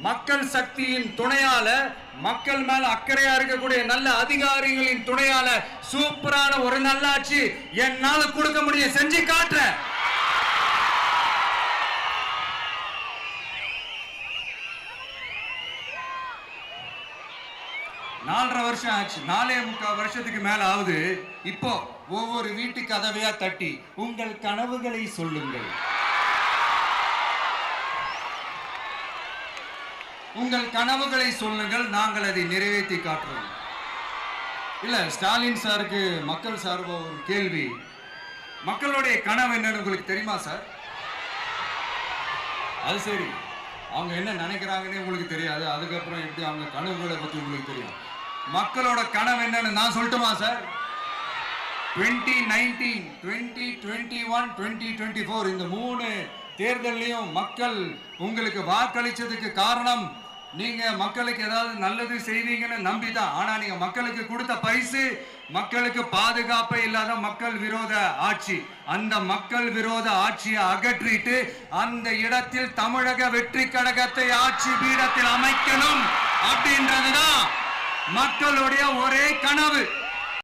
மக்கள் சக்தியின் துணையால, மக்கள் மேல அக்கறையா இருக்கக்கூடிய நல்ல அதிகாரிகளின் துணையால சூப்பரான ஒரு நல்லாட்சி என்னால கொடுக்க முடியும், செஞ்சு காட்டுறேன். நாலரை வருஷம் ஆச்சு, 4.25 வருஷத்துக்கு மேல ஆகுது. இப்போ ஒவ்வொரு வீட்டு கதவையா தட்டி உங்கள் கனவுகளை சொல்லுங்கள், உங்கள் கனவுகளை சொல்லுங்கள், நாங்கள் அதை நிறைவேற்றி காட்டுறோம். இல்ல, ஸ்டாலின் சாருக்கு மக்கள் சார்பா ஒரு கேள்வி. மக்களுடைய கனவு என்னன்னு உங்களுக்கு தெரியுமா சார்? அது சரி, அவங்க என்ன நினைக்கிறாங்கன்னு உங்களுக்கு தெரியாது, அதுக்கப்புறம் எப்படி அவங்க கனவுகளை பத்தி உங்களுக்கு தெரியும். மக்களோட கனவு என்னன்னு நான் சொல்லட்டுமா சார்? 2019, 2021, 2024 இந்த 3 தேர்தலையும் மக்கள் உங்களுக்கு வாக்களிச்சதுக்கு காரணம் நீங்க மக்களுக்கு ஏதாவது நல்லது செய்வீங்கன்னு நம்பிதான். ஆனா நீங்க மக்களுக்கு கொடுத்த பரிசு மக்களுக்கு பாதுகாப்பே இல்லாத மக்கள் விரோத ஆட்சி. அந்த மக்கள் விரோத ஆட்சியை அகற்றிட்டு அந்த இடத்தில் தமிழக வெற்றி கழகத்தை ஆட்சி பீடத்தில் அமைக்கணும் அப்படின்றதுதான் மக்களுடைய ஒரே கனவு.